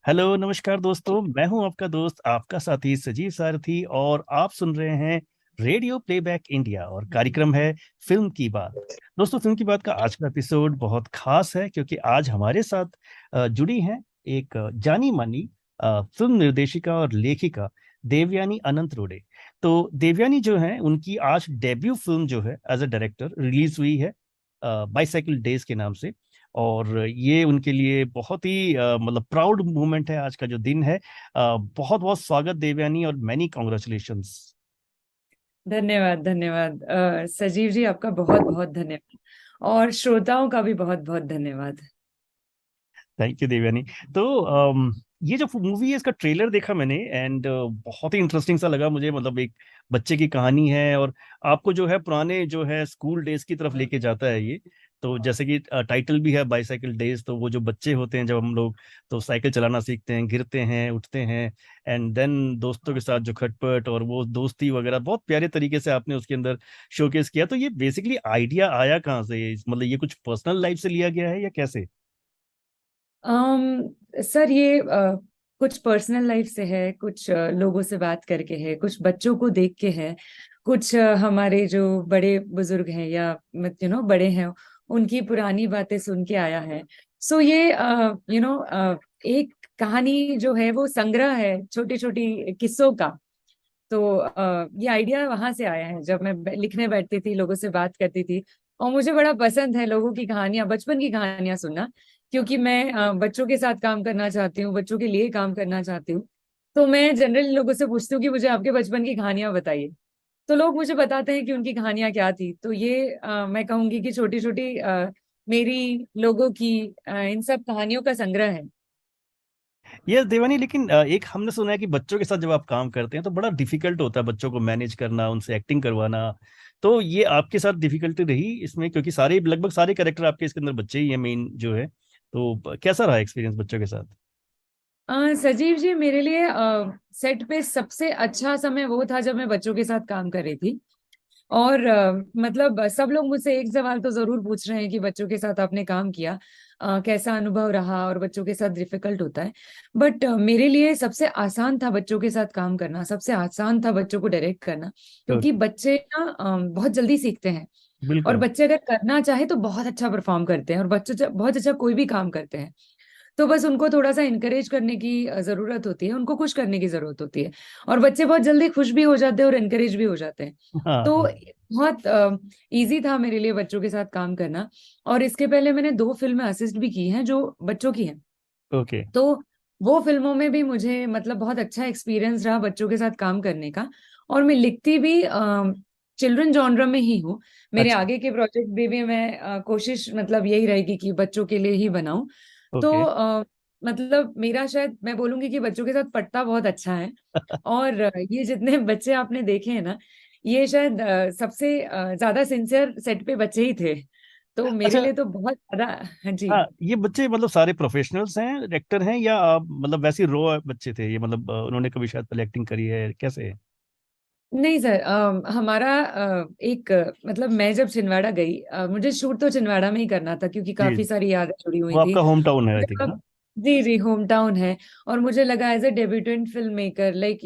Hello नमस्कार दोस्तों, मैं हूं आपका दोस्त, आपका साथी सजीव सारथी, और आप सुन रहे हैं रेडियो प्लेबैक इंडिया और कार्यक्रम है फिल्म की बात। दोस्तों, फिल्म की बात का आज का एपिसोड बहुत खास है क्योंकि आज हमारे साथ जुड़ी हैं एक जानी मानी फिल्म निर्देशिका और लेखिका देवयानी अनंत रोडे। तो देवयानी जो है, उनकी आज डेब्यू फिल्म जो है एज अ डायरेक्टर रिलीज हुई है बाईसाइकिल डेज के नाम से। और ये उनके लिए बहुत ही मतलब प्राउड मोमेंट है आज का जो दिन है। बहुत बहुत स्वागत देवयानी, और मैनी कॉन्ग्रेचुलेशंस। धन्यवाद धन्यवाद सजीव जी, आपका बहुत बहुत धन्यवाद। और श्रोताओं का भी बहुत बहुत धन्यवाद। Thank you Devyani. तो ये जो मूवी है, इसका ट्रेलर देखा मैंने, एंड बहुत ही इंटरेस्टिंग सा लगा मुझे। मतलब एक बच्चे की कहानी है, और आपको जो है पुराने जो है स्कूल डेज की तरफ लेके जाता है ये। तो जैसे कि टाइटल भी है बाईसाइकिल डेज, तो वो जो बच्चे होते हैं जब हम लोग, तो साइकिल चलाना सीखते हैं, गिरते हैं, उठते हैं, एंड देन दोस्तों के साथ जो खटपट और वो दोस्ती वगैरह, बहुत प्यारे तरीके से आपने उसके अंदर शोकेस किया। तो ये बेसिकली आइडिया आया कहाँ से? मतलब ये कुछ पर्सनल लाइफ से लिया गया है या कैसे? सर, ये कुछ पर्सनल लाइफ से है, कुछ लोगों से बात करके है, कुछ बच्चों को देख के है, कुछ हमारे जो बड़े बुजुर्ग हैं या बड़े हैं, उनकी पुरानी बातें सुन के आया है। सो ये एक कहानी जो है वो संग्रह है छोटी छोटी किस्सों का। तो ये आइडिया वहां से आया है जब मैं लिखने बैठती थी, लोगों से बात करती थी। और मुझे बड़ा पसंद है लोगों की कहानियां, बचपन की कहानियां सुनना, क्योंकि मैं बच्चों के साथ काम करना चाहती हूँ, बच्चों के लिए काम करना चाहती हूँ। तो मैं जनरली लोगों से पूछती हूँ कि मुझे आपके बचपन की कहानियां बताइए। तो लोग मुझे बताते हैं कि उनकी कहानियां क्या थी। तो ये मैं कहूंगी कि छोटी छोटी मेरी लोगों की इन सब कहानियों का संग्रह है। यस देवानी, लेकिन एक हमने सुना है कि बच्चों के साथ जब आप काम करते हैं तो बड़ा डिफिकल्ट होता है बच्चों को मैनेज करना, उनसे एक्टिंग करवाना। तो ये आपके साथ डिफिकल्टी रही इसमें, क्योंकि सारे लगभग सारे कैरेक्टर आपके इसके अंदर बच्चे ही हैं मेन जो है। तो कैसा रहा एक्सपीरियंस बच्चों के साथ? सजीव जी, मेरे लिए सेट पे सबसे अच्छा समय वो था जब मैं बच्चों के साथ काम कर रही थी। और मतलब सब लोग मुझसे एक सवाल तो जरूर पूछ रहे हैं कि बच्चों के साथ आपने काम किया, कैसा अनुभव रहा, और बच्चों के साथ डिफिकल्ट होता है। बट मेरे लिए सबसे आसान था बच्चों के साथ काम करना, सबसे आसान था बच्चों को डायरेक्ट करना। तो क्योंकि बच्चे ना बहुत जल्दी सीखते हैं। और बिल्कुल। बच्चे अगर करना चाहे तो बहुत अच्छा परफॉर्म करते हैं, और बच्चे बहुत अच्छा कोई भी काम करते हैं। तो बस उनको थोड़ा सा इनकरेज करने की जरूरत होती है, उनको खुश करने की जरूरत होती है। और बच्चे बहुत जल्दी खुश भी हो जाते हैं और इनकरेज भी हो जाते हैं। हाँ तो हाँ। बहुत इजी था मेरे लिए बच्चों के साथ काम करना। और इसके पहले मैंने 2 फिल्में असिस्ट भी की हैं जो बच्चों की हैं। ओके। तो वो फिल्मों में भी मुझे मतलब बहुत अच्छा एक्सपीरियंस रहा बच्चों के साथ काम करने का। और मैं लिखती भी चिल्ड्रन जॉनर में ही हूँ। मेरे अच्छा। आगे के प्रोजेक्ट भी मैं कोशिश मतलब यही रहेगी कि बच्चों के लिए ही बनाऊं। तो ओके। मतलब मेरा शायद मैं बोलूंगी कि बच्चों के साथ पट्टा बहुत अच्छा है। और ये जितने बच्चे आपने देखे हैं ना, ये शायद सबसे ज्यादा सिंसियर सेट पे बच्चे ही थे। तो मेरे अच्छा। लिए तो बहुत ज्यादा। हाँ जी। हाँ, ये बच्चे मतलब सारे प्रोफेशनल्स हैं, एक्टर हैं, या मतलब वैसे रो बच्चे थे ये? मतलब उन्होंने कभी शायद पहले एक्टिंग करी है, कैसे है? नहीं सर, हमारा एक मतलब मैं जब छिंदवाड़ा गई, मुझे शूट तो छिंदवाड़ा में ही करना था क्योंकि जी। काफी सारी यादें जुड़ी हुई वो थी। आपका होम टाउन है आई थिंक ना? जब जी जी, होम टाउन है। और मुझे लगा as a debutante film maker, like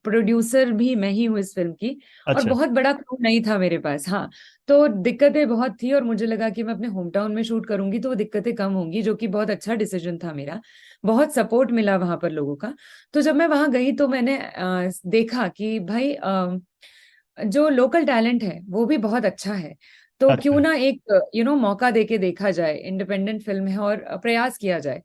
producer भी मैं ही हूँ इस फिल्म की। और अच्छा। बहुत बड़ा क्रू नहीं था मेरे पास, हाँ। तो दिक्कतें बहुत थी, और मुझे लगा कि मैं अपने होम टाउन में शूट करूंगी तो वो दिक्कतें कम होंगी, जो कि बहुत अच्छा डिसीजन था मेरा। बहुत सपोर्ट मिला वहां पर लोगों का। तो जब मैं वहां गई तो मैंने देखा कि भाई जो लोकल टैलेंट है वो भी बहुत अच्छा है। तो क्यों अच्छा। ना एक मौका देके देखा जाए, इंडिपेंडेंट फिल्म है और प्रयास किया जाए।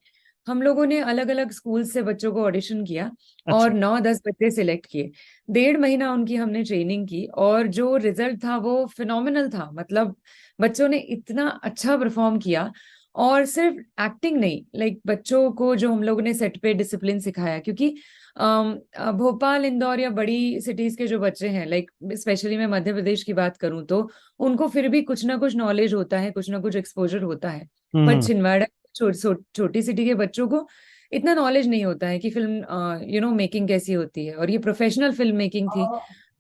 हम लोगों ने अलग अलग स्कूल से बच्चों को ऑडिशन किया। और अच्छा। 9-10 बच्चे सिलेक्ट किए। 1.5 महीना उनकी हमने ट्रेनिंग की, और जो रिजल्ट था वो फिनोमिनल था। मतलब बच्चों ने इतना अच्छा परफॉर्म किया। और सिर्फ एक्टिंग नहीं, लाइक बच्चों को जो हम लोगों ने सेट पे डिसिप्लिन सिखाया, क्योंकि भोपाल, इंदौर या बड़ी सिटीज के जो बच्चे हैं, लाइक स्पेशली मैं मध्य प्रदेश की बात करूं, तो उनको फिर भी कुछ ना कुछ नॉलेज होता है, कुछ ना कुछ एक्सपोजर होता है। पर हम्म। छिंदवाड़ा छोटी सिटी के बच्चों को इतना नॉलेज नहीं होता है कि फिल्म मेकिंग कैसी होती है, और ये प्रोफेशनल फिल्म मेकिंग थी।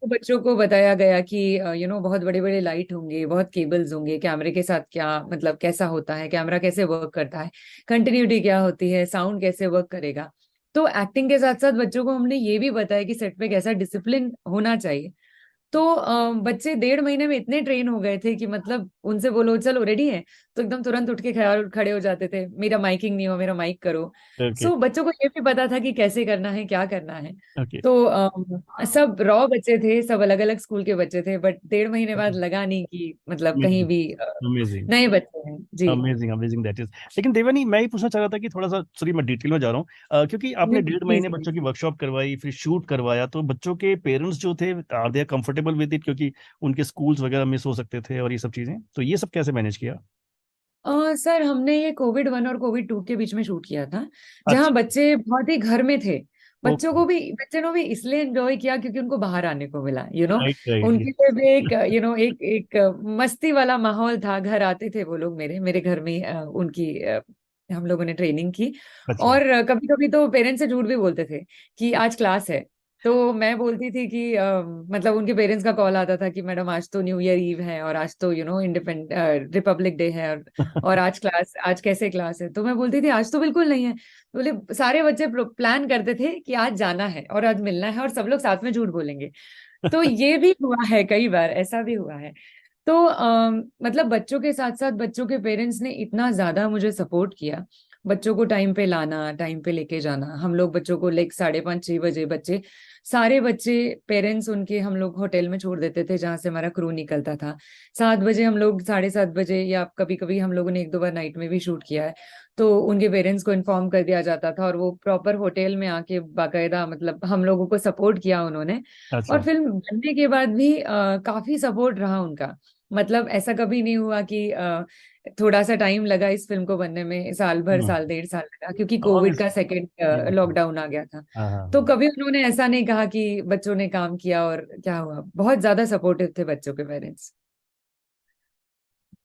तो बच्चों को बताया गया कि बहुत बड़े बड़े लाइट होंगे, बहुत केबल्स होंगे, कैमरे के साथ क्या मतलब कैसा होता है, कैमरा कैसे वर्क करता है, कंटिन्यूटी क्या होती है, साउंड कैसे वर्क करेगा। तो एक्टिंग के साथ साथ बच्चों को हमने ये भी बताया कि सेट पे कैसा डिसिप्लिन होना चाहिए। तो बच्चे 1.5 महीने में इतने ट्रेन हो गए थे कि मतलब उनसे बोलो चलो रेडी है तो एकदम तुरंत उठ के खड़े हो जाते थे, मेरा माइकिंग नहीं हो, मेरा माइक करो। ओके। सो बच्चों को ये भी पता था कि कैसे करना है, क्या करना है। ओके। तो सब रॉ बच्चे थे, सब अलग अलग स्कूल के बच्चे थे, बट 1.5 महीने बाद लगा नहीं कि मतलब कहीं अमेजिंग। भी अमेजिंग। नए बच्चे हैं जी। Amazing amazing that is. लेकिन देवानी, मैं ही पूछना चाह रहा था कि थोड़ा सा, सॉरी मैं डिटेल में जा रहा हूँ, क्योंकि आपने नहीं 1.5 महीने प्लीज। बच्चों की वर्कशॉप करवाई, फिर शूट करवाया, तो बच्चों के पेरेंट्स जो थे, are they comfortable with it? क्योंकि उनके स्कूल्स वगैरह मिस हो सकते थे और ये सब चीजें, तो ये सब कैसे मैनेज किया? सर हमने ये कोविड 1 और कोविड 2 के बीच में शूट किया था, जहाँ अच्छा। बच्चे बहुत ही घर में थे। ओके। बच्चों ने भी इसलिए एंजॉय किया क्योंकि उनको बाहर आने को मिला, राइट राइट। उनके लिए भी एक एक मस्ती वाला माहौल था। घर आते थे वो लोग, मेरे घर में हम लोगों ने ट्रेनिंग की। अच्छा। और कभी कभी तो पेरेंट्स से झूठ भी बोलते थे कि आज क्लास है। तो मैं बोलती थी कि मतलब उनके पेरेंट्स का कॉल आता था कि मैडम आज तो न्यू ईयर ईव है, और आज तो इंडिपेंडेंट रिपब्लिक डे है, और आज कैसे क्लास है। तो मैं बोलती थी आज तो बिल्कुल नहीं है। बोले सारे बच्चे प्लान करते थे कि आज जाना है और आज मिलना है, और सब लोग साथ में झूठ बोलेंगे। तो ये भी हुआ है, कई बार ऐसा भी हुआ है। तो मतलब बच्चों के साथ साथ बच्चों के पेरेंट्स ने इतना ज्यादा मुझे सपोर्ट किया। बच्चों को टाइम पे लाना, टाइम पे लेके जाना, हम लोग बच्चों को 5:30 6 बजे सारे बच्चे पेरेंट्स उनके हम लोग होटल में छोड़ देते थे जहाँ से हमारा क्रू निकलता था। 7 बजे हम लोग 7:30 बजे, या कभी कभी हम लोगों ने 1 2 बार नाइट में भी शूट किया है, तो उनके पेरेंट्स को इन्फॉर्म कर दिया जाता था, और वो प्रॉपर होटल में आके बाकायदा मतलब हम लोगों को सपोर्ट किया उन्होंने। और अच्छा। फिल्म बनने के बाद भी काफी सपोर्ट रहा उनका। मतलब ऐसा कभी नहीं हुआ कि थोड़ा सा टाइम लगा इस फिल्म को बनने में, साल भर, हम्म। साल 1.5 साल लगा, क्योंकि कोविड का ऑब्वियसली। सेकेंड ये बात है। लॉकडाउन आ गया था। हाँ हाँ तो हाँ। कभी उन्होंने ऐसा नहीं कहा कि बच्चों ने काम किया और क्या हुआ, बहुत ज्यादा सपोर्टिव थे बच्चों के पेरेंट्स।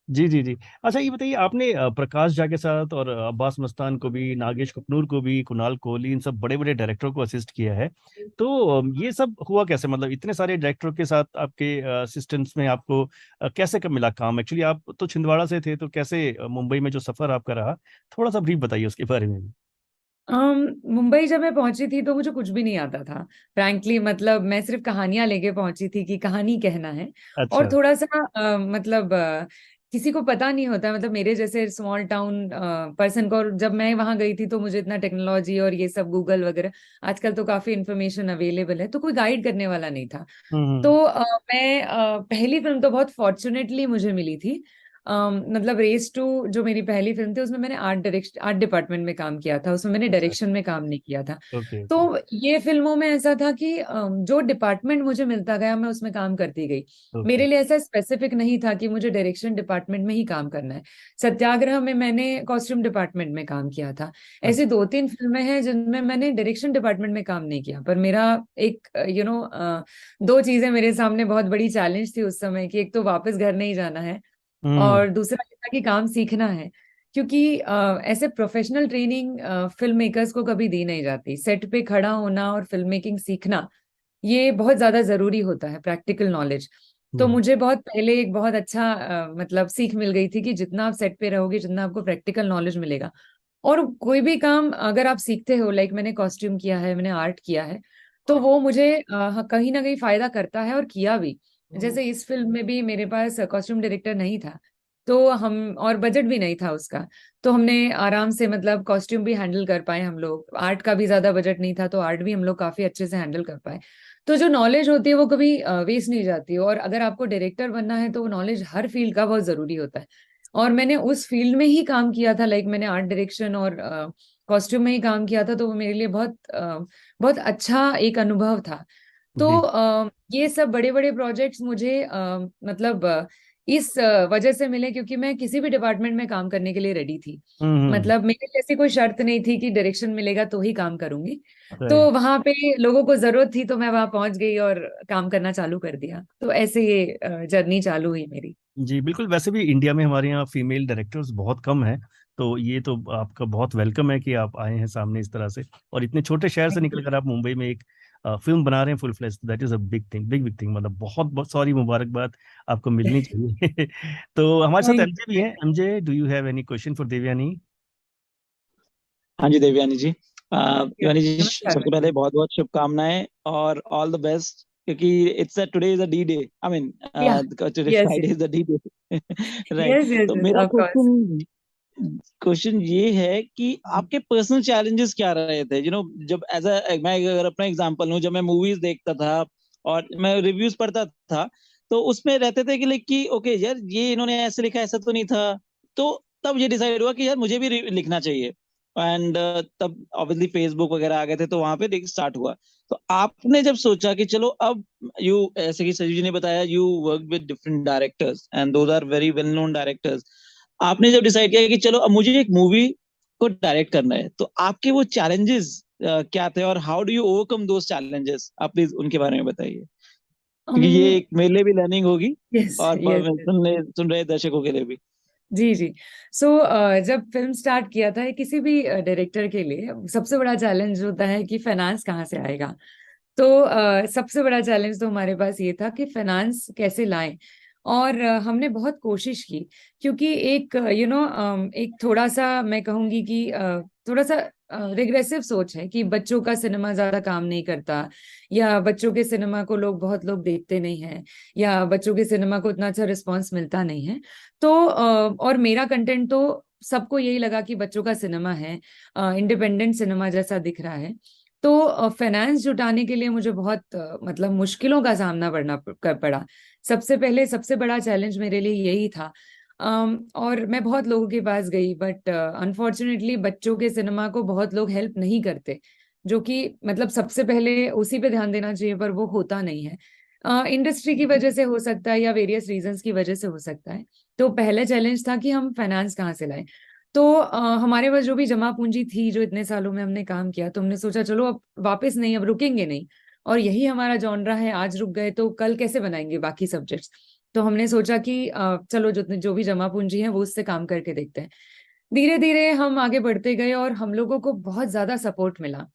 जी जी जी। अच्छा ये बताइए, आपने प्रकाश झा के साथ और अब्बास मस्तान को भी, नागेश कपनूर को भी, कुणाल कोहली, इन सब बड़े बड़े डायरेक्टरों को असिस्ट किया है, तो ये सब हुआ कैसे? मतलब इतने सारे डायरेक्टरों के साथ आपके असिस्टेंट्स में आपको कैसे कब मिला काम? एक्चुअली आप तो छिंदवाड़ा से थे, तो कैसे मुंबई में जो सफर आपका रहा, थोड़ा सा ब्रीफ बताइए उसके बारे में भी। मुंबई जब मैं पहुंची थी तो मुझे कुछ भी नहीं आता था, फ्रैंकली। मतलब मैं सिर्फ कहानियां लेके पहुंची थी कि कहानी कहना है। और अच्छा। थोड़ा सा मतलब किसी को पता नहीं होता, मतलब मेरे जैसे स्मॉल टाउन पर्सन को। और जब मैं वहां गई थी तो मुझे इतना टेक्नोलॉजी और ये सब गूगल वगैरह, आजकल तो काफी इन्फॉर्मेशन अवेलेबल है, तो कोई गाइड करने वाला नहीं था। हम्म। तो मैं पहली फिल्म तो बहुत फॉर्चुनेटली मुझे मिली थी। मतलब रेस 2 जो मेरी पहली फिल्म थी, उसमें मैंने आर्ट डिपार्टमेंट में काम किया था, उसमें मैंने अच्छा। डायरेक्शन में काम नहीं किया था। ओके तो ओके। ये फिल्मों में ऐसा था कि जो डिपार्टमेंट मुझे मिलता गया मैं उसमें काम करती गई। ओके। मेरे लिए ऐसा स्पेसिफिक नहीं था कि मुझे डायरेक्शन डिपार्टमेंट में ही काम करना है। सत्याग्रह में मैंने कॉस्ट्यूम डिपार्टमेंट में काम किया था। ऐसी अच्छा। 2 3 फिल्में हैं जिनमें मैंने डायरेक्शन डिपार्टमेंट में काम नहीं किया, पर मेरा एक दो चीजें मेरे सामने बहुत बड़ी चैलेंज थी उस समय की। एक तो वापस घर नहीं जाना है, हम्म। और दूसरा ये था कि काम सीखना है। क्योंकि ऐसे प्रोफेशनल ट्रेनिंग फिल्म मेकर्स को कभी दी नहीं जाती। सेट पे खड़ा होना और फिल्म मेकिंग सीखना, ये बहुत ज्यादा जरूरी होता है, प्रैक्टिकल नॉलेज। तो या। मुझे बहुत पहले एक बहुत अच्छा मतलब सीख मिल गई थी कि जितना आप सेट पे रहोगे, जितना आपको प्रैक्टिकल नॉलेज मिलेगा, और कोई भी काम अगर आप सीखते हो, लाइक मैंने कॉस्ट्यूम किया है, मैंने आर्ट किया है, तो वो मुझे कहीं ना कहीं फायदा करता है, और किया भी। जैसे इस फिल्म में भी मेरे पास कॉस्ट्यूम डायरेक्टर नहीं था, तो हम और बजट भी नहीं था उसका, तो हमने आराम से मतलब कॉस्ट्यूम भी हैंडल कर पाए हम लोग। आर्ट का भी ज्यादा बजट नहीं था, तो आर्ट भी हम लोग काफी अच्छे से हैंडल कर पाए। तो जो नॉलेज होती है वो कभी वेस्ट नहीं जाती, और अगर आपको डायरेक्टर बनना है तो वो नॉलेज हर फील्ड का बहुत जरूरी होता है। और मैंने उस फील्ड में ही काम किया था, लाइक मैंने आर्ट डायरेक्शन और कॉस्ट्यूम में ही काम किया था, तो वो मेरे लिए बहुत अच्छा एक अनुभव था। तो जी। ये सब बड़े बड़े प्रोजेक्ट्स मुझे मतलब इस वजह से मिले क्योंकि मैं किसी भी डिपार्टमेंट में काम करने के लिए रेडी थी। हम्म। मतलब मेरे लिए ऐसी कोई शर्त नहीं थी कि डायरेक्शन मिलेगा तो ही काम करूंगी। तो राइट। वहां पे लोगों को जरूरत थी तो मैं वहां पहुंच गई और काम करना चालू कर दिया। तो ऐसे ये जर्नी चालू हुई मेरी। जी बिल्कुल। वैसे भी इंडिया में हमारे यहाँ फीमेल डायरेक्टर्स बहुत कम हैं, तो ये तो आपका बहुत वेलकम है कि आप आए हैं सामने इस तरह से, और इतने छोटे शहर से निकल कर आप मुंबई में एक फिल्म बना रहे हैं full fledge, that is a big thing, big big thing, मतलब बहुत बहुत सॉरी, मुबारकबाद आपको मिलनी चाहिए। तो हमारे साथ थैंक एमजे भी है। MJ, do you have any question for Devyani? हाँ जी देवयानी जी। यू। देवयानी जी, नमस्कार सबसे वैसे। पहले बहुत बहुत शुभकामनाएं और ऑल द बेस्ट, क्योंकि it's today is a D day, I mean yeah. Today yes Friday is the D day. Right. Yes yes तो यस मेरा ऑफ कोर्स। क्वेश्चन क्वेश्चन ये है कि आपके पर्सनल चैलेंजेस क्या रहे थे, जब एज अ, मैं अगर अपना एग्जांपल लूं, जब मैं मूवीज देखता था और मैं रिव्यूज पढ़ता था, तो उसमें रहते थे कि लाइक कि ओके यार, ये इन्होंने ऐसे लिखा, ऐसा तो नहीं था। तो तब ये डिसाइड हुआ कि यार मुझे भी लिखना चाहिए। एंड तब ऑब्वियसली फेसबुक वगैरह आ गए थे, तो वहां पे स्टार्ट हुआ। तो आपने जब सोचा कि चलो अब यू, ऐसे कि सजीव जी ने बताया, you work with different directors and those are very well known directors. आपने जब डिसाइड किया कि चलो अब मुझे एक मूवी को डायरेक्ट करना है, तो आपके वो चैलेंजेस क्या थे और how do you overcome those challenges? आप प्लीज उनके बारे में बताइए, क्योंकि ये एक मेरे लिए भी लर्निंग होगी यस और यस। सुन रहे दर्शकों के लिए भी। जी जी। सो जब फिल्म स्टार्ट किया था किसी भी डायरेक्टर के लिए सबसे बड़ा चैलेंज होता है कि फाइनेंस कहाँ से आएगा। तो सबसे बड़ा चैलेंज तो हमारे पास ये था कि फाइनेंस कैसे लाएं। और हमने बहुत कोशिश की, क्योंकि एक एक थोड़ा सा मैं कहूंगी कि थोड़ा सा रिग्रेसिव सोच है कि बच्चों का सिनेमा ज्यादा काम नहीं करता, या बच्चों के सिनेमा को बहुत लोग देखते नहीं हैं, या बच्चों के सिनेमा को इतना अच्छा रिस्पांस मिलता नहीं है। तो और मेरा कंटेंट तो सबको यही लगा कि बच्चों का सिनेमा है, इंडिपेंडेंट सिनेमा जैसा दिख रहा है। तो फाइनेंस जुटाने के लिए मुझे बहुत मतलब मुश्किलों का सामना पड़ा। सबसे पहले सबसे बड़ा चैलेंज मेरे लिए यही था। और मैं बहुत लोगों के पास गई, बट अनफॉर्चुनेटली बच्चों के सिनेमा को बहुत लोग हेल्प नहीं करते, जो कि मतलब सबसे पहले उसी पे ध्यान देना चाहिए, पर वो होता नहीं है। इंडस्ट्री की वजह से हो सकता है या वेरियस रीजंस की वजह से हो सकता है। तो पहले चैलेंज था कि हम फाइनेंस कहाँ से लाएं। तो हमारे पास जो भी जमा पूंजी थी, जो इतने सालों में हमने काम किया, तो हमने सोचा चलो अब वापस नहीं, अब रुकेंगे नहीं। और यही हमारा जॉनरा है, आज रुक गए तो कल कैसे बनाएंगे बाकी सब्जेक्ट्स। तो हमने सोचा कि चलो जो भी जमा पूंजी है वो उससे काम करके देखते हैं। धीरे धीरे हम आगे बढ़ते गए और हम लोगों को बहुत ज्यादा सपोर्ट मिला।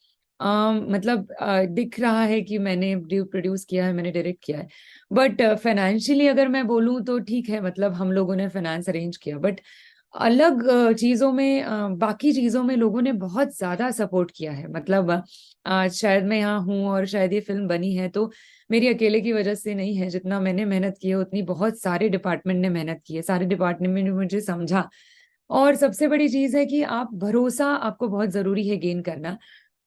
मतलब दिख रहा है कि मैंने प्रोड्यूस किया है, मैंने डायरेक्ट किया है, बट फाइनेंशियली अगर मैं बोलूं तो ठीक है, मतलब हम लोगों ने फाइनेंस अरेंज किया, बट अलग चीजों में बाकी चीजों में लोगों ने बहुत ज्यादा सपोर्ट किया है। मतलब आज शायद मैं यहाँ हूँ और शायद ये फिल्म बनी है तो मेरी अकेले की वजह से नहीं है। जितना मैंने मेहनत की है उतनी बहुत सारे डिपार्टमेंट ने मेहनत की है, सारे डिपार्टमेंट ने मुझे समझा। और सबसे बड़ी चीज है कि आप भरोसा आपको बहुत जरूरी है गेन करना।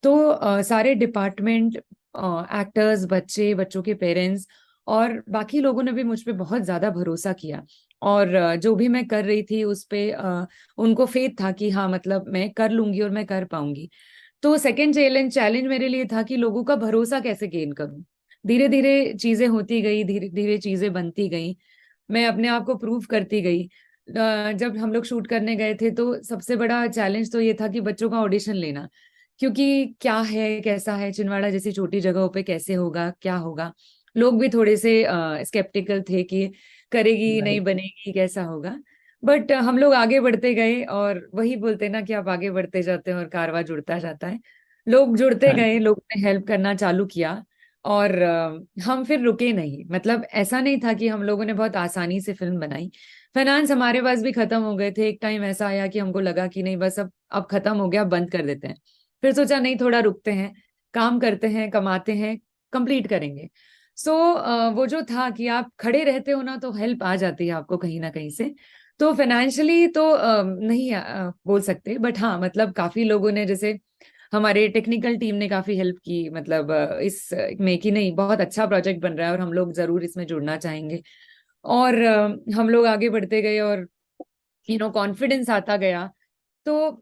तो सारे डिपार्टमेंट, एक्टर्स, बच्चों के पेरेंट्स और बाकी लोगों ने भी मुझ पे बहुत ज्यादा भरोसा किया। और जो भी मैं कर रही थी उस पे उनको फेथ था कि हाँ मतलब मैं कर लूंगी और मैं कर पाऊंगी। तो सेकंड चैलेंज चैलेंज मेरे लिए था कि लोगों का भरोसा कैसे गेन करूं। धीरे धीरे चीजें होती गई, धीरे धीरे चीजें बनती गई, मैं अपने आप को प्रूव करती गई। जब हम लोग शूट करने गए थे तो सबसे बड़ा चैलेंज तो ये था कि बच्चों का ऑडिशन लेना, क्योंकि क्या है कैसा है, छिंदवाड़ा जैसी छोटी जगहों पे कैसे होगा क्या होगा। लोग भी थोड़े से स्केप्टिकल थे कि करेगी नहीं राइट। बनेगी कैसा होगा। बट हम लोग आगे बढ़ते गए, और वही बोलते ना कि आप आगे बढ़ते जाते हैं और कारवां जुड़ता जाता है। लोग जुड़ते हाँ गए, जी। लोगों ने हेल्प करना चालू किया। और हम फिर रुके नहीं, मतलब ऐसा नहीं था कि हम लोगों ने बहुत आसानी से फिल्म बनाई। फाइनेंस हमारे पास भी खत्म हो गए थे, एक टाइम ऐसा आया कि हमको लगा कि नहीं बस अब खत्म हो गया, बंद कर देते हैं। फिर सोचा नहीं, थोड़ा रुकते हैं, काम करते हैं, कमाते हैं, कंप्लीट करेंगे। सो वो जो था कि आप खड़े रहते हो ना तो हेल्प आ जाती है आपको कहीं ना कहीं से। तो फाइनेंशियली तो नहीं बोल सकते, बट हाँ मतलब काफी लोगों ने, जैसे हमारे टेक्निकल टीम ने काफी हेल्प की, मतलब इस में कि नहीं बहुत अच्छा प्रोजेक्ट बन रहा है और हम लोग जरूर इसमें जुड़ना चाहेंगे। और हम लोग आगे बढ़ते गए और कॉन्फिडेंस आता गया। तो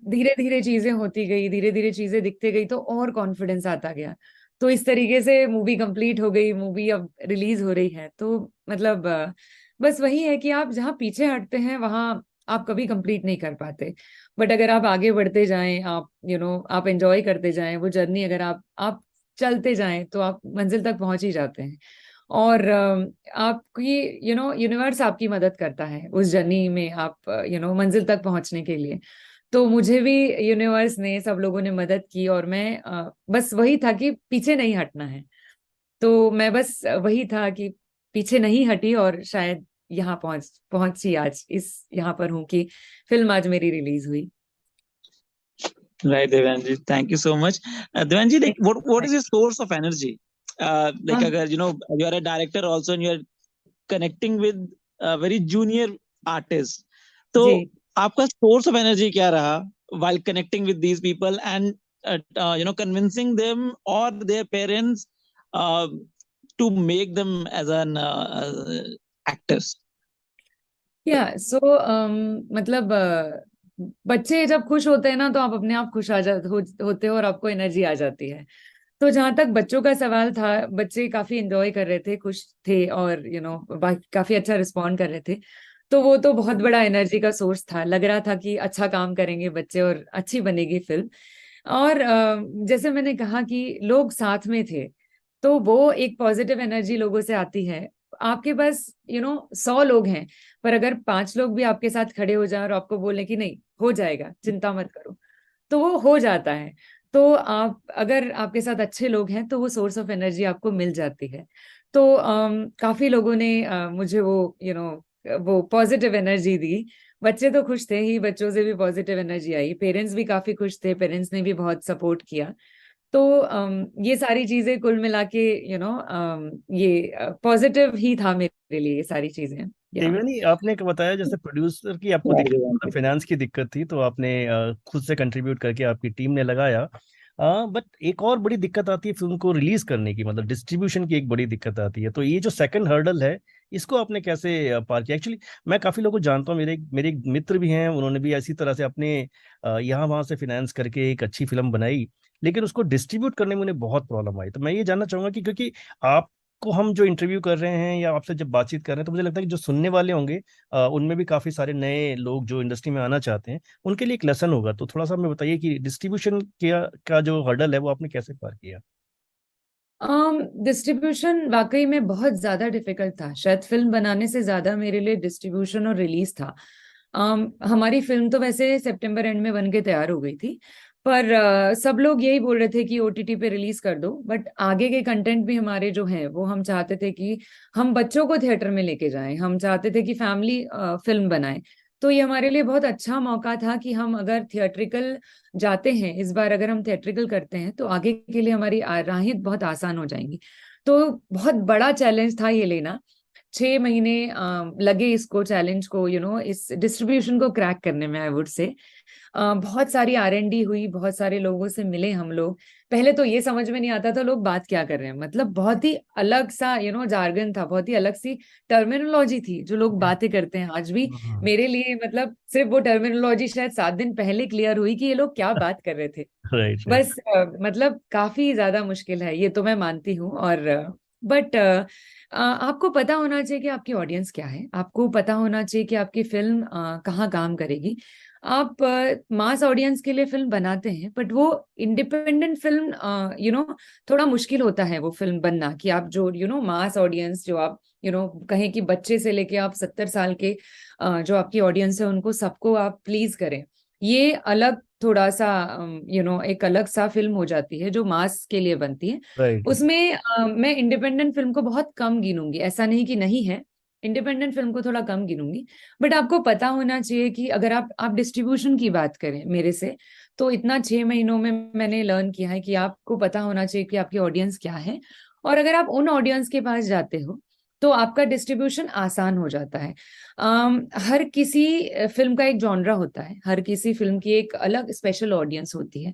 धीरे धीरे चीजें होती गई, धीरे धीरे चीजें दिखते गई, तो और कॉन्फिडेंस आता गया। तो इस तरीके से मूवी कंप्लीट हो गई, मूवी अब रिलीज हो रही है। तो मतलब बस वही है कि आप जहाँ पीछे हटते हैं वहां आप कभी कंप्लीट नहीं कर पाते। बट अगर आप आगे बढ़ते जाएं, आप आप एंजॉय करते जाएं वो जर्नी, अगर आप चलते जाएं तो आप मंजिल तक पहुंच ही जाते हैं। और आपकी यूनिवर्स आपकी मदद करता है उस जर्नी में, आप मंजिल तक पहुंचने के लिए। तो मुझे भी यूनिवर्स ने, सब लोगों ने मदद की, और मैं बस वही था कि पीछे नहीं हटना है। तो मैं बस वही था कि पीछे नहीं हटी, और शायद यहाँ पहुंची, आज इस यहाँ पर हूँ कि फिल्म आज मेरी रिलीज हुई। Right, Devanji. Thank you so much. Devanji, like, what is your source of energy? Like, हाँ agar, you are a director also and you are connecting with very junior artists. तो जी। आपका source of energy क्या रहा while connecting with these people and convincing them or their parents uh, to make them as an actors? सो मतलब बच्चे जब खुश होते हैं ना, तो आप अपने आप खुश होते हो, और आपको एनर्जी आ जाती है। तो जहां तक बच्चों का सवाल था, बच्चे काफी एंजॉय कर रहे थे, खुश थे, और काफी अच्छा रिस्पॉन्ड कर रहे थे। तो वो तो बहुत बड़ा एनर्जी का सोर्स था, लग रहा था कि अच्छा काम करेंगे बच्चे और अच्छी बनेगी फिल्म। और जैसे मैंने कहा कि लोग साथ में थे, तो वो एक पॉजिटिव एनर्जी लोगों से आती है। आपके पास 100 लोग हैं, पर अगर 5 लोग भी आपके साथ खड़े हो जाए और आपको बोले कि नहीं हो जाएगा, चिंता मत करो, तो वो हो जाता है। तो आप, अगर आपके साथ अच्छे लोग हैं, तो वो सोर्स ऑफ एनर्जी आपको मिल जाती है। तो काफी लोगों ने मुझे वो पॉजिटिव एनर्जी दी। बच्चे तो खुश थे ही, बच्चों से भी पॉजिटिव एनर्जी आई, पेरेंट्स भी काफी खुश थे, पेरेंट्स ने भी बहुत सपोर्ट किया। तो ये सारी चीजें कुल मिला के ये पॉजिटिव ही था मेरे लिए, ये सारी चीजें। या देवयानी, आपने बताया जैसे प्रोड्यूसर की आपको Right, दिक्कत, Devanji. मतलब फाइनेंस की दिक्कत थी, तो आपने खुद से कंट्रीब्यूट करके आपकी टीम ने लगाया। बट एक और बड़ी दिक्कत आती है फिल्म को रिलीज करने की, मतलब डिस्ट्रीब्यूशन की एक बड़ी दिक्कत आती है। तो ये जो सेकंड हर्डल है, इसको आपने कैसे पार किया? एक्चुअली मैं काफी लोगों को जानता हूँ, मेरे एक मित्र भी हैं, उन्होंने भी इसी तरह से अपने यहाँ वहां से फिनेंस करके एक अच्छी फिल्म बनाई, लेकिन उसको डिस्ट्रीब्यूट करने में उन्हें बहुत प्रॉब्लम आई। तो मैं ये जानना चाहूंगा कि क्योंकि आप को हम जो इंटरव्यू कर रहे हैं या आपसे जब बातचीत कर रहे हैं, तो मुझे लगता है कि जो सुनने वाले होंगे उनमें भी काफी सारे नए लोग जो इंडस्ट्री में आना चाहते हैं, उनके लिए एक लेसन होगा। तो थोड़ा सा हमें बताइए कि डिस्ट्रीब्यूशन का जो हर्डल है वो आपने कैसे पार किया? डिस्ट्रीब्यूशन वाकई में बहुत ज्यादा डिफिकल्ट था, शायद फिल्म बनाने से ज्यादा मेरे लिए डिस्ट्रीब्यूशन और रिलीज था। हमारी फिल्म तो वैसे सितंबर एंड में बन के तैयार हो गई थी, पर सब लोग यही बोल रहे थे कि ओटीटी पे रिलीज कर दो, बट आगे के कंटेंट भी हमारे जो हैं वो हम चाहते थे कि हम बच्चों को थिएटर में लेके जाएं, हम चाहते थे कि फैमिली फिल्म बनाएं। तो ये हमारे लिए बहुत अच्छा मौका था कि हम अगर थिएट्रिकल जाते हैं, इस बार अगर हम थिएट्रिकल करते हैं, तो आगे के लिए हमारी राहें बहुत आसान हो जाएंगी। तो बहुत बड़ा चैलेंज था ये लेना। 6 महीने लगे इसको, चैलेंज को, इस डिस्ट्रीब्यूशन को क्रैक करने में, आई वुड से। बहुत सारी R&D हुई, बहुत सारे लोगों से मिले हम लोग। पहले तो ये समझ में नहीं आता था लोग बात क्या कर रहे हैं, मतलब बहुत ही अलग सा जार्गन था, बहुत ही अलग सी टर्मिनोलॉजी थी जो लोग बातें करते हैं आज भी। मेरे लिए मतलब सिर्फ वो टर्मिनोलॉजी शायद 7 दिन पहले क्लियर हुई कि ये लोग क्या बात कर रहे थे। Right, right. बस मतलब काफी ज्यादा मुश्किल है ये, तो मैं मानती हूँ। और बट आपको पता होना चाहिए कि आपकी ऑडियंस क्या है, आपको पता होना चाहिए कि आपकी फिल्म कहाँ काम करेगी। आप मास ऑडियंस के लिए फिल्म बनाते हैं, बट वो इंडिपेंडेंट फिल्म थोड़ा मुश्किल होता है वो फिल्म बनना, कि आप जो मास ऑडियंस, जो आप कहें कि बच्चे से लेके आप 70 साल के जो आपकी ऑडियंस है, उनको सबको आप प्लीज करें, ये अलग थोड़ा सा एक अलग सा फिल्म हो जाती है जो मास के लिए बनती है। राइट। उसमें मैं इंडिपेंडेंट फिल्म को बहुत कम गिनूंगी, ऐसा नहीं कि नहीं है, इंडिपेंडेंट फिल्म को थोड़ा कम गिनूंगी। बट आपको पता होना चाहिए कि अगर आप डिस्ट्रीब्यूशन की बात करें मेरे से, तो इतना 6 महीनों में मैंने लर्न किया है कि आपको पता होना चाहिए कि आपकी ऑडियंस क्या है। और अगर आप उन ऑडियंस के पास जाते हो, तो आपका डिस्ट्रीब्यूशन आसान हो जाता है। हर किसी फिल्म का एक जॉनरा होता है, हर किसी फिल्म की एक अलग स्पेशल ऑडियंस होती है।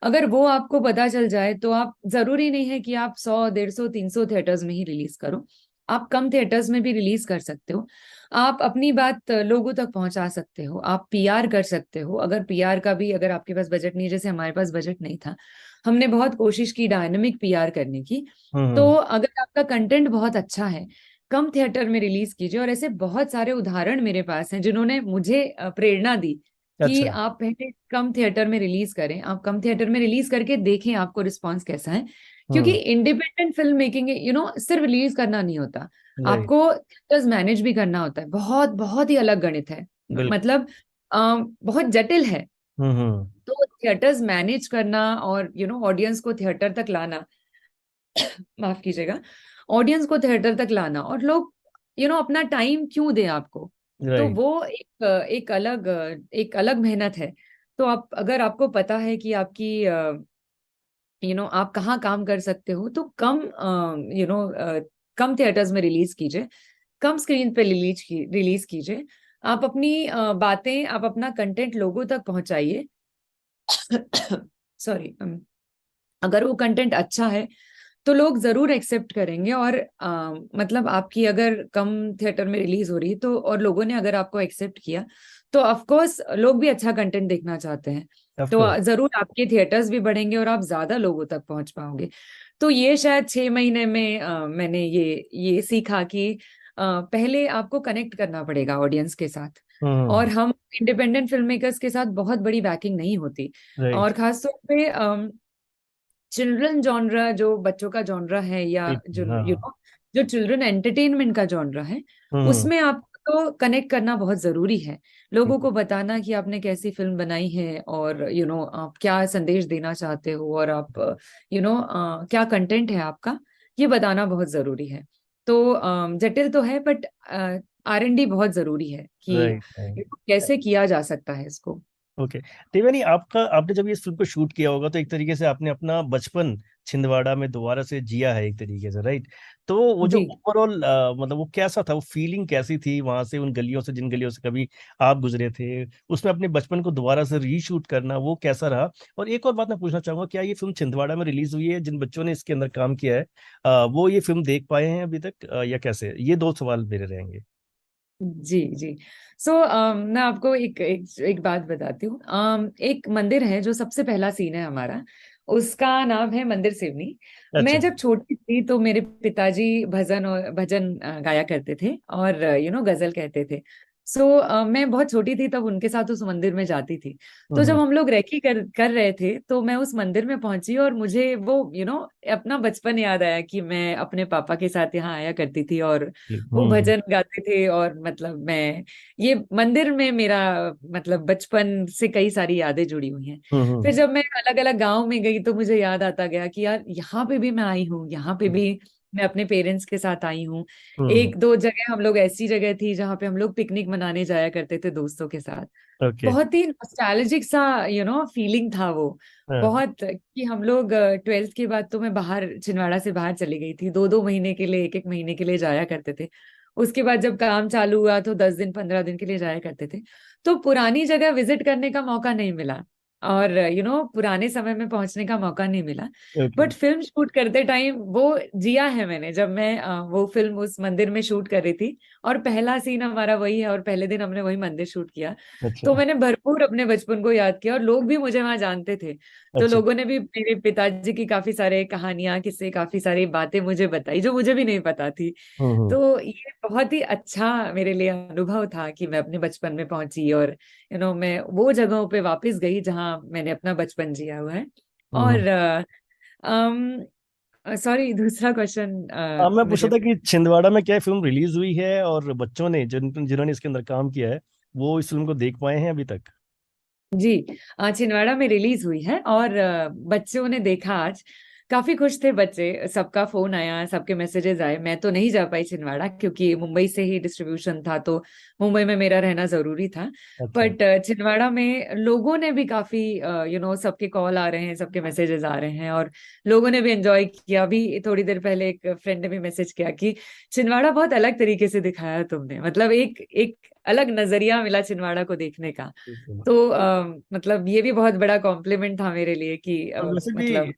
अगर वो आपको पता चल जाए, तो आप, जरूरी नहीं है कि आप 100, 150, 300 थिएटर्स में ही रिलीज करो, आप कम थिएटर्स में भी रिलीज कर सकते हो। आप अपनी बात लोगों तक पहुंचा सकते हो, आप पीआर कर सकते हो। अगर पीआर का भी, अगर आपके पास बजट नहीं, जैसे हमारे पास बजट नहीं था, हमने बहुत कोशिश की डायनेमिक पीआर करने की। तो हम्म। अगर आपका कंटेंट बहुत अच्छा है, कम थिएटर में रिलीज कीजिए। और ऐसे बहुत सारे उदाहरण मेरे पास हैं जिन्होंने मुझे प्रेरणा दी कि अच्छा। आप पहले कम थिएटर में रिलीज करें, आप कम थिएटर में रिलीज करके देखें आपको रिस्पांस कैसा है। क्योंकि हम्म। इंडिपेंडेंट फिल्म मेकिंग सिर्फ रिलीज करना नहीं होता, राइट। आपको थिएटर्स मैनेज भी करना होता है। बहुत बहुत ही अलग गणित है, बिल्कुल। मतलब बहुत जटिल है। हम्म। तो थिएटर्स मैनेज करना और ऑडियंस को थिएटर तक लाना, माफ कीजिएगा, ऑडियंस को थिएटर तक लाना, और लोग अपना टाइम क्यों दें आपको, तो राइट। वो एक अलग मेहनत है। तो अगर आपको पता है कि आपकी आप कहाँ काम कर सकते हो, तो कम थिएटर्स में रिलीज कीजिए, कम स्क्रीन पे रिलीज कीजिए। आप अपनी बातें, आप अपना कंटेंट लोगों तक पहुंचाइए। सॉरी। अगर वो कंटेंट अच्छा है तो लोग जरूर एक्सेप्ट करेंगे, और मतलब आपकी अगर कम थिएटर में रिलीज हो रही तो, और लोगों ने अगर आपको एक्सेप्ट किया, तो ऑफ कोर्स लोग भी अच्छा कंटेंट देखना चाहते हैं, ऑफ तो कोर्स। जरूर आपके थिएटर्स भी बढ़ेंगे और आप ज्यादा लोगों तक पहुंच पाओगे। तो ये शायद 6 महीने में मैंने ये सीखा कि पहले आपको कनेक्ट करना पड़ेगा ऑडियंस के साथ, और हम्म। हम इंडिपेंडेंट फिल्म मेकर्स के साथ बहुत बड़ी बैकिंग नहीं होती, राइट। और खासतौर पे चिल्ड्रन जॉनरा, जो बच्चों का जॉनरा है, या जो हाँ। जो चिल्ड्रन एंटरटेनमेंट का जॉनरा है, हम्म। उसमें आपको तो कनेक्ट करना बहुत जरूरी है। लोगों को बताना कि आपने कैसी फिल्म बनाई है, और आप क्या संदेश देना चाहते हो, और आप क्या कंटेंट है आपका, ये बताना बहुत जरूरी है। तो जटिल तो है, बट R&D बहुत जरूरी है कि राइट। कैसे किया जा सकता है इसको। ओके। देवयानी, आपने जब ये फिल्म को शूट किया होगा तो एक तरीके से आपने अपना बचपन छिंदवाड़ा में दोबारा से जिया है एक तरीके से, राइट? तो वो जो जी। ओवरऑल मतलब वो कैसा था, वो फीलिंग कैसी थी वहां से, उन गलियों से जिन गलियों से कभी आप गुजरे थे, उसमें अपने बचपन को दोबारा से रीशूट करना, वो कैसा रहा? और एक और बात मैं पूछना चाहूंगा, क्या ये फिल्म छिंदवाड़ा में रिलीज हुई है? जिन बच्चों ने इसके अंदर काम किया है वो ये फिल्म देख पाए हैं अभी तक, या कैसे? ये दो सवाल मेरे रहेंगे। जी जी। सो मैं आपको एक बात बताती हूँ। एक मंदिर है जो सबसे पहला सीन है हमारा, उसका नाम है मंदिर सिवनी। अच्छा। मैं जब छोटी थी तो मेरे पिताजी भजन गाया करते थे, और गजल कहते थे। सो मैं बहुत छोटी थी तब उनके साथ उस मंदिर में जाती थी। तो जब हम्म। हम लोग रेकी कर रहे थे, तो मैं उस मंदिर में पहुंची, और मुझे वो अपना बचपन याद आया कि मैं अपने पापा के साथ यहाँ आया करती थी, और वो हम्म। भजन गाते थे, और मतलब मैं, ये मंदिर में मेरा मतलब बचपन से कई सारी यादें जुड़ी हुई हैं। हम्म। फिर जब मैं अलग अलग गांव में गई तो मुझे याद आता गया कि यार यहाँ पे भी मैं आई हूँ, यहाँ पे भी मैं अपने पेरेंट्स के साथ आई हूँ। हम्म। एक दो जगह हम लोग, ऐसी जगह थी जहाँ पे हम लोग पिकनिक मनाने जाया करते थे दोस्तों के साथ। ओके। बहुत ही नॉस्टैल्जिक सा फीलिंग था वो। हाँ। बहुत कि हम लोग 12th के बाद तो मैं बाहर, छिंदवाड़ा से बाहर चली गई थी, 2-2 महीने के लिए, 1-1 महीने के लिए जाया करते थे। उसके बाद जब काम चालू हुआ तो 10 दिन 15 दिन के लिए जाया करते थे। तो पुरानी जगह विजिट करने का मौका नहीं मिला, और पुराने समय में पहुंचने का मौका नहीं मिला। ओके। बट फिल्म शूट करते टाइम वो जिया है मैंने, जब मैं वो फिल्म उस मंदिर में शूट कर रही थी, और पहला सीन हमारा वही है, और पहले दिन हमने वही मंदिर शूट किया। तो अच्छा। मैंने भरपूर अपने बचपन को याद किया, और लोग भी मुझे वहां जानते थे। तो अच्छा। लोगों ने भी मेरे पिताजी की काफी सारे कहानियां, किस्से, काफी सारी बातें मुझे बताई जो मुझे भी नहीं पता थी। हम्म। तो ये बहुत ही अच्छा मेरे लिए अनुभव था कि मैं अपने बचपन में पहुंची, और मैं वो जगहों पे वापस गई जहां मैंने अपना बचपन जिया हुआ है। हम्म। और सॉरी, दूसरा क्वेश्चन मैं पूछ मुझे। रहा था कि छिंदवाड़ा में क्या फिल्म रिलीज हुई है, और बच्चों ने जिन्होंने इसके अंदर काम किया है वो इस फिल्म को देख पाए हैं अभी तक? जी, छिंदवाड़ा में रिलीज हुई है, और बच्चों ने देखा आज। काफी खुश थे बच्चे, सबका फोन आया, सबके मैसेजेस आए। मैं तो नहीं जा पाई छिंदवाड़ा, क्योंकि मुंबई से ही डिस्ट्रीब्यूशन था, तो मुंबई में मेरा रहना जरूरी था। अच्छा। बट छिंदवाड़ा में लोगों ने भी काफी सबके कॉल आ रहे हैं, सबके मैसेजेस आ रहे हैं, और लोगों ने भी एंजॉय किया। अभी थोड़ी देर पहले एक फ्रेंड ने भी मैसेज किया कि छिंदवाड़ा बहुत अलग तरीके से दिखाया तुमने, मतलब एक एक अलग नजरिया मिला छिंदवाड़ा को देखने का। बिल्कुल। तो मतलब ये भी बहुत बड़ा कॉम्प्लीमेंट था मेरे लिए कि और वैसे भी मतलब।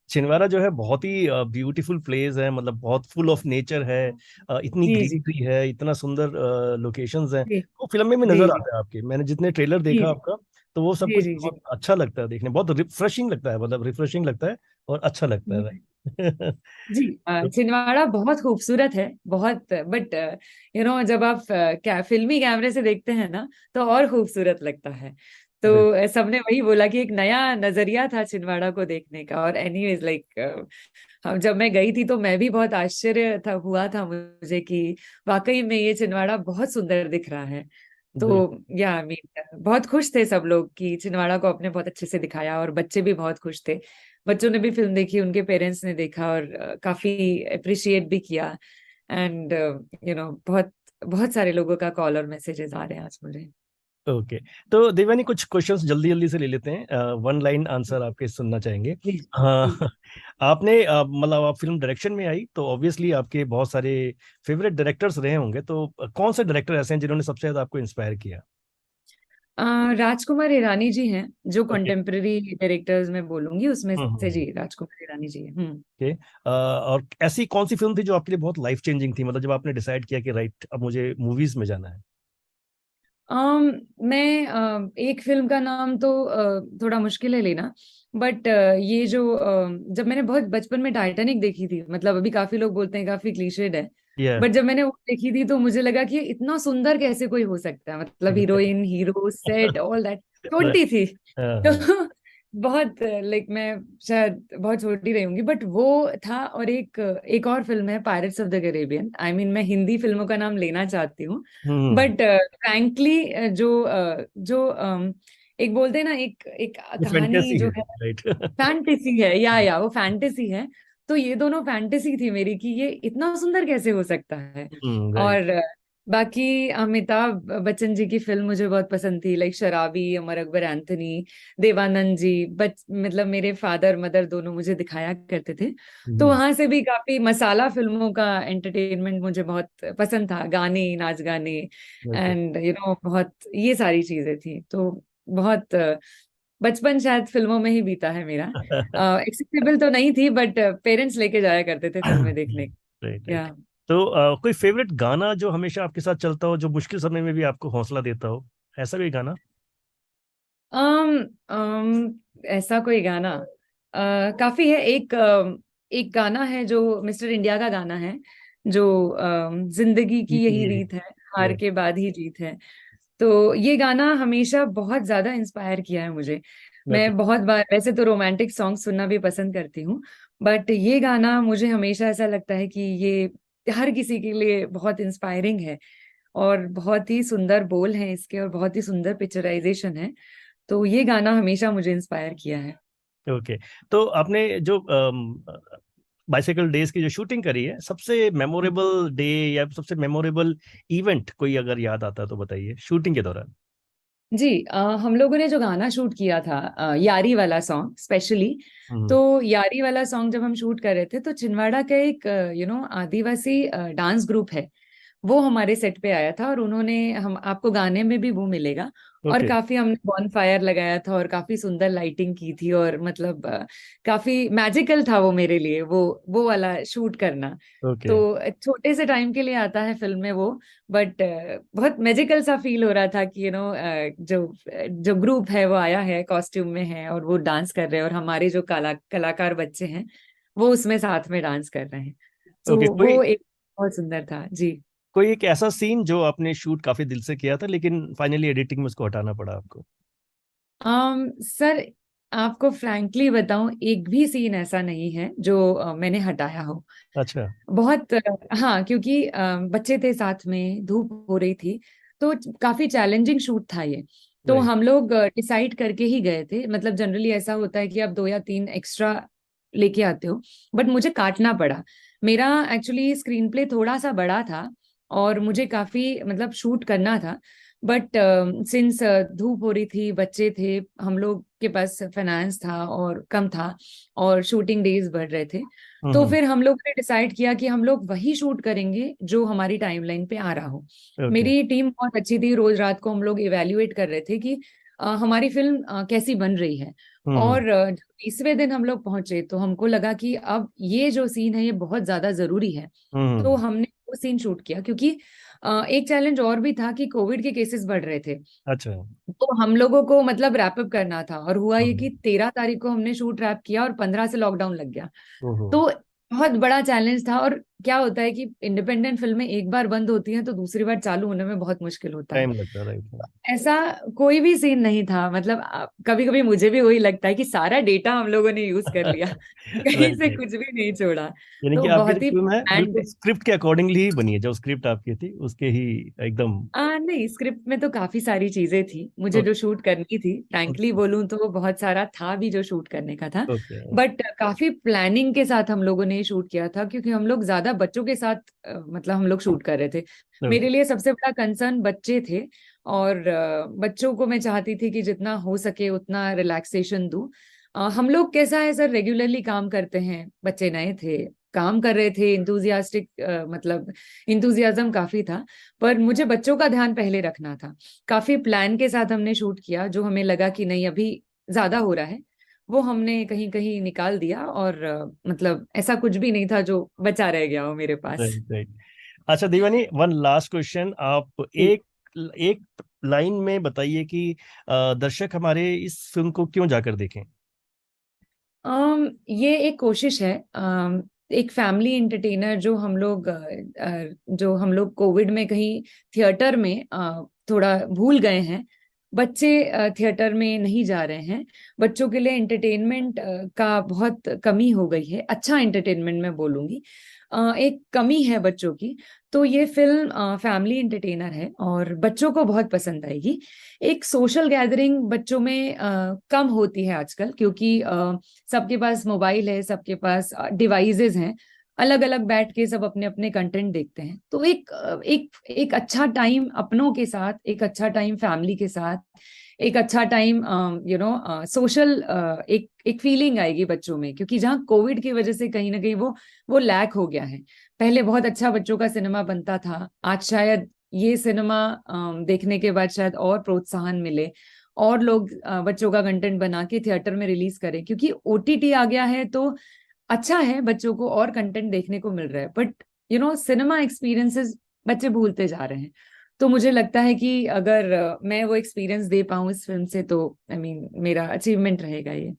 छिंदवाड़ा जो है बहुत ही ब्यूटीफुल प्लेस है, मतलब बहुत फुल ऑफ नेचर है। इतनी जी जी ग्रीनरी है, इतना सुंदर लोकेशंस हैं। जी वो फिल्म में भी जी नजर जी आता है आपके, मैंने जितने ट्रेलर जी देखा आपका, तो वो सब जी कुछ जी जी बहुत अच्छा लगता है देखने, बहुत रिफ्रेशिंग लगता है, मतलब रिफ्रेशिंग लगता है और अच्छा लगता है, जी राइट? जी। छिंदवाड़ा बहुत खूबसूरत है, बहुत। बट जब आप फिल्मी कैमरे से देखते हैं ना, तो और खूबसूरत लगता है। तो सबने वही बोला कि एक नया नजरिया था छिंदवाड़ा को देखने का। और एनीवेज लाइक, हम जब मैं गई थी तो मैं भी बहुत आश्चर्य हुआ था मुझे कि वाकई में ये छिंदवाड़ा बहुत सुंदर दिख रहा है। तो बिल्कुल। या आई मीन बहुत खुश थे सब लोग कि छिंदवाड़ा को आपने बहुत अच्छे से दिखाया, और बच्चे भी बहुत खुश थे। बच्चों ने भी फिल्म देखी, उनके पेरेंट्स ने देखा और काफी अप्रिशिएट भी किया। एंड बहुत बहुत सारे लोगों का कॉल और मैसेजेस आ रहे हैं आज मुझे। ओके। तो देवानी कुछ क्वेश्चंस जल्दी जल्दी से ले लेते हैं, वन लाइन आंसर आपके सुनना चाहेंगे। जी हाँ। जी। आपने मतलब आप फिल्म डायरेक्शन में आई तो ऑब्वियसली आपके बहुत सारे फेवरेट डायरेक्टर्स रहे होंगे, तो कौन से डायरेक्टर ऐसे हैं जिन्होंने सबसे ज्यादा आपको इंस्पायर किया? राजकुमार ईरानी जी हैं, जो ओके। कंटेम्प्रेरी डायरेक्टर्स में बोलूंगी उसमें से। हम्म। जी, राजकुमार ईरानी जी हैं। ओके। और ऐसी कौन सी फिल्म थी जो आपके लिए बहुत लाइफ चेंजिंग थी, मतलब जब आपने डिसाइड किया कि राइट अब मुझे मूवीज में जाना है? मैं एक फिल्म का नाम तो थोड़ा मुश्किल है लेना, बट ये जो जब मैंने बहुत बचपन में टाइटैनिक देखी थी, मतलब अभी काफी लोग बोलते हैं काफी क्लीशेड है, या बट जब मैंने वो देखी थी तो मुझे लगा कि ये इतना सुंदर कैसे कोई हो सकता है, मतलब heroine, hero, set, all that. छोटी थी तो हाँ। बहुत लाइक मैं शायद बहुत छोटी रही होंगी, बट वो था। और एक एक और फिल्म है pirates of the Caribbean. I mean मैं हिंदी फिल्मों का नाम लेना चाहती हूँ, हम्म। बट फ्रैंकली जो एक बोलते हैं ना, एक एक वो कहानी फैंटेसी है, जो है राइट। फैंटेसी है, या वो फैंटेसी है। तो ये दोनों फैंटेसी थी मेरी कि ये इतना सुंदर कैसे हो सकता है। राइट। और बाकी अमिताभ बच्चन जी की फिल्म मुझे बहुत पसंद थी, लाइक शराबी, अमर अकबर एंथनी, देवानंद जी। मतलब मेरे फादर मदर दोनों मुझे दिखाया करते थे, तो वहां से भी काफी मसाला फिल्मों का एंटरटेनमेंट मुझे बहुत पसंद था, गाने, नाच गाने, ओके। एंड बहुत ये सारी चीजें थी। तो बहुत बचपन शायद फिल्मों में ही बीता है मेरा। एक्सेसिबल तो नहीं थी, बट पेरेंट्स लेके जाया करते थे फिल्में देखने। Right right. या तो कोई फेवरेट गाना जो हमेशा आपके साथ चलता हो, जो मुश्किल समय में भी आपको हौसला देता हो, ऐसा कोई गाना? ऐसा कोई गाना काफी है। एक गाना है जो मिस्टर इंडिया का गाना है, जो जिंदगी की यही ये रीत है, हार के बाद ही जीत है। तो ये गाना हमेशा बहुत ज्यादा इंस्पायर किया है मुझे। ओके। मैं बहुत बार वैसे तो रोमांटिक सॉन्ग सुनना भी पसंद करती हूँ, बट ये गाना मुझे हमेशा ऐसा लगता है कि ये हर किसी के लिए बहुत इंस्पायरिंग है, और बहुत ही सुंदर बोल हैं इसके, और बहुत ही सुंदर पिक्चराइजेशन है। तो ये गाना हमेशा मुझे इंस्पायर किया है। ओके। तो आपने जो बाइसाइकिल डेज की जो शूटिंग करी है, सबसे मेमोरेबल डे या सबसे मेमोरेबल इवेंट कोई अगर याद आता है तो बताइए शूटिंग के दौरान। जी, हम लोगों ने जो गाना शूट किया था, यारी वाला सॉन्ग स्पेशली। हम्म। तो यारी वाला सॉन्ग जब हम शूट कर रहे थे, तो छिंदवाड़ा का एक आदिवासी डांस ग्रुप है, वो हमारे सेट पे आया था, और उन्होंने हम आपको गाने में भी वो मिलेगा। और ओके। काफी हमने बॉन फायर लगाया था, और काफी सुंदर लाइटिंग की थी, और मतलब काफी मैजिकल था वो मेरे लिए, वो वाला शूट करना। ओके। तो छोटे से टाइम के लिए आता है फिल्म में वो, बट बहुत मैजिकल सा फील हो रहा था कि जो जो ग्रुप है वो आया है, कॉस्ट्यूम में है, और वो डांस कर रहे हैं, और हमारे जो कलाकार बच्चे हैं वो उसमें साथ में डांस कर रहे हैं। तो ओके। वो एक बहुत सुंदर था जी। कोई एक ऐसा सीन जो आपने शूट काफी दिल से किया था लेकिन फाइनली एडिटिंग में उसको हटाना पड़ा आपको? सर, आपको फ्रैंकली बताऊं, एक भी सीन ऐसा नहीं है जो मैंने हटाया हो। अच्छा। बहुत हाँ, क्योंकि बच्चे थे साथ में, धूप हो रही थी, तो काफी चैलेंजिंग शूट था ये। तो राइट। हम लोग डिसाइड करके ही गए थे। मतलब जनरली ऐसा होता है कि आप 2 या 3 एक्स्ट्रा लेके आते हो, बट मुझे काटना पड़ा। मेरा एक्चुअली स्क्रीन प्ले थोड़ा सा बड़ा था, और मुझे काफी मतलब शूट करना था, बट सिंस धूप हो रही थी, बच्चे थे, हम लोग के पास फाइनेंस था और कम था, और शूटिंग डेज बढ़ रहे थे। तो हम्म। फिर हम लोग ने डिसाइड किया कि हम लोग वही शूट करेंगे जो हमारी टाइमलाइन पे आ रहा हो। ओके। मेरी टीम बहुत अच्छी थी, रोज रात को हम लोग इवेल्युएट कर रहे थे कि हमारी फिल्म कैसी बन रही है। हम्म। और 20वें दिन हम लोग पहुंचे, तो हमको लगा कि अब ये जो सीन है ये बहुत ज्यादा जरूरी है। तो हम्म। हमने वो सीन शूट किया, क्योंकि एक चैलेंज और भी था कि कोविड के केसेस बढ़ रहे थे। अच्छा। तो हम लोगों को मतलब रैप अप करना था, और हुआ ये हम्म। कि 13 तारीख को हमने शूट रैप किया, और 15 से लॉकडाउन लग गया। ओहो। तो बहुत बड़ा चैलेंज था। और क्या होता है कि इंडिपेंडेंट फिल्में एक बार बंद होती हैं तो दूसरी बार चालू होने में बहुत मुश्किल होता है। टाइम लगता है, राइट। ऐसा कोई भी सीन नहीं था, मतलब कभी कभी मुझे भी वही लगता है कि सारा डेटा हम लोगों ने यूज कर लिया, कहीं राइट से राइट। कुछ भी नहीं छोड़ा। यानी कि तो आपकी जो बहुत ही फिल्म है बिल्कुल planned। स्क्रिप्ट के अकॉर्डिंगली ही बनी है, जो स्क्रिप्ट आपकी थी उसके ही एकदम। नहीं, स्क्रिप्ट में तो काफी सारी चीजें थी मुझे जो ओके शूट करनी थी, फ्रैंकली ओके बोलूं तो बहुत सारा था भी जो शूट करने का था। ओके बट काफी प्लानिंग के साथ हम लोगों ने शूट किया था, क्योंकि हम लोग ज्यादा बच्चों के साथ मतलब हम लोग शूट कर रहे थे। ओके। मेरे लिए सबसे बड़ा कंसर्न बच्चे थे, और बच्चों को मैं चाहती थी कि जितना हो सके उतना रिलैक्सेशन दूं। हम लोग कैसा है सर, रेगुलरली काम करते हैं, बच्चे नए थे, काम कर रहे थे, इंथुजियास्टिक मतलब इंथुजियाज्म काफी था। पर मुझे बच्चों का ध्यान पहले रखना था। काफी प्लान के साथ हमने शूट किया, जो हमें लगा कि नहीं अभी ज्यादा हो रहा है वो हमने कहीं कहीं निकाल दिया। और मतलब ऐसा कुछ भी नहीं था जो बचा रह गया हो मेरे पास। Right right. अच्छा देवानी, वन लास्ट क्वेश्चन। आप जी। एक एक लाइन में बताइए कि दर्शक हमारे इस फिल्म को क्यों जाकर देखें। ये एक कोशिश है, एक फैमिली एंटरटेनर जो हम लोग कोविड में कहीं थिएटर में थोड़ा भूल गए हैं। बच्चे थिएटर में नहीं जा रहे हैं, बच्चों के लिए एंटरटेनमेंट का बहुत कमी हो गई है, अच्छा एंटरटेनमेंट मैं बोलूंगी, एक कमी है बच्चों की। तो ये फिल्म फैमिली एंटरटेनर है और बच्चों को बहुत पसंद आएगी। एक सोशल गैदरिंग बच्चों में कम होती है आजकल, क्योंकि सबके पास मोबाइल है, सबके पास डिवाइसेस हैं, अलग अलग बैठ के सब अपने अपने कंटेंट देखते हैं। तो एक अच्छा टाइम अपनों के साथ, एक अच्छा टाइम फैमिली के साथ, एक अच्छा टाइम सोशल एक एक फीलिंग आएगी बच्चों में, क्योंकि जहाँ कोविड की वजह से कहीं ना कहीं वो लैक हो गया है। पहले बहुत अच्छा बच्चों का सिनेमा बनता था, आज शायद ये सिनेमा देखने के बाद शायद और प्रोत्साहन मिले, और लोग बच्चों का कंटेंट बना के थिएटर में रिलीज करें, क्योंकि ओटीटी आ गया है। तो अच्छा है, बच्चों को और कंटेंट देखने को मिल रहा है, बट सिनेमा एक्सपीरियंसेस बच्चे भूलते जा रहे हैं। तो मुझे लगता है कि अगर मैं वो एक्सपीरियंस दे पाऊँ इस फिल्म से, तो आई मीन मेरा अचीवमेंट रहेगा ये।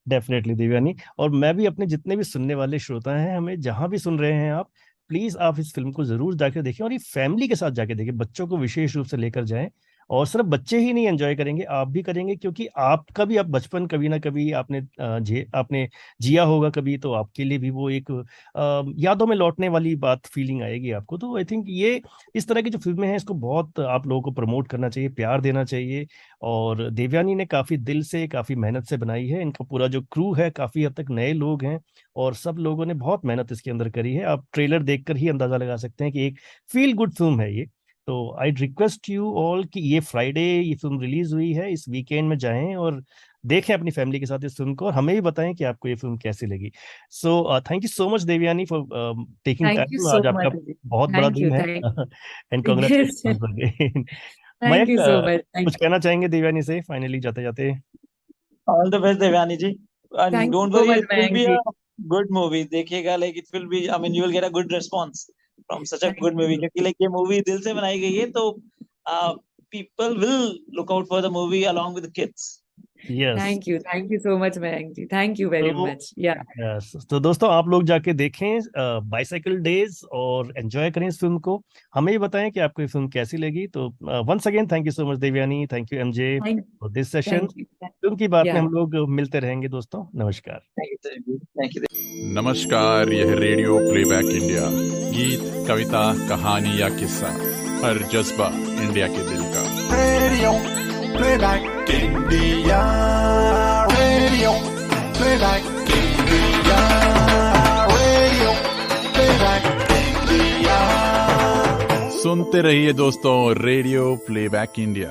डेफिनेटली देवयानी, और मैं भी अपने जितने भी सुनने वाले श्रोता हैं, हमें जहां भी सुन रहे हैं आप, प्लीज आप इस फिल्म को जरूर जाकर देखें, और ये फैमिली के साथ जाके देखें, बच्चों को विशेष रूप से लेकर जाएं। और सिर्फ बच्चे ही नहीं एंजॉय करेंगे, आप भी करेंगे, क्योंकि आपका भी आप बचपन कभी ना कभी आपने जिया होगा कभी, तो आपके लिए भी वो एक यादों में लौटने वाली बात फीलिंग आएगी आपको। तो आई थिंक ये इस तरह की जो फिल्में हैं इसको बहुत आप लोगों को प्रमोट करना चाहिए, प्यार देना चाहिए। और देवयानी ने काफी दिल से, काफी मेहनत से बनाई है। इनका पूरा जो क्रू है काफी हद तक नए लोग हैं, और सब लोगों ने बहुत मेहनत इसके अंदर करी है। आप ट्रेलर देखकर ही अंदाजा लगा सकते हैं कि एक फील गुड फिल्म है ये। तो आई रिक्वेस्ट यू ऑल कि ये फ्राइडे ये फिल्म रिलीज हुई है, इस वीकेंड में जाएं और देखें अपनी फैमिली के साथ इस फिल्म को, और हमें भी बताएं कि आपको ये फिल्म कैसी लगी। So thank you so much Devyani for taking thank you time, so आज आपका मच। बहुत बड़ा थैंक दिन यू, है। Thank and you. Congratulations again. Thank Mayank, you so much. कुछ कहना चाहेंगे देवयानी से फाइनली जाते जाते। All the best Devyani ji, and thank you don't so worry, much it will Mayank be ji. A good movie. देखिएगा, like it will be, I mean you will get a good response from such a thank good movie, you. क्योंकि like ये movie दिल से बनाई गई है, तो people will look out for the movie along with kids. Yes. Thank you so much Mayank ji, thank you very तो much. या यस, तो दोस्तों आप लोग जाके देखें बाइसाइकिल डेज और एंजॉय करें इस फिल्म को। हमें भी बताएं कि आपको ये फिल्म कैसी लगी। तो once again thank you so much Devyani, thank you MJ thank for this session. Thank you. Film की बात में या हम लोग मिलते रहेंगे दोस्तों। नमस्कार। Thank you. नमस्कार, यह रेडियो प्लेबैक इंडिया। गीत, कविता, कहानी या किस्सा, हर जज्बा इंडिया के दिल का। Radio playback India, radio playback India, radio playback India. सुनते रहिए दोस्तों, रेडियो प्लेबैक इंडिया।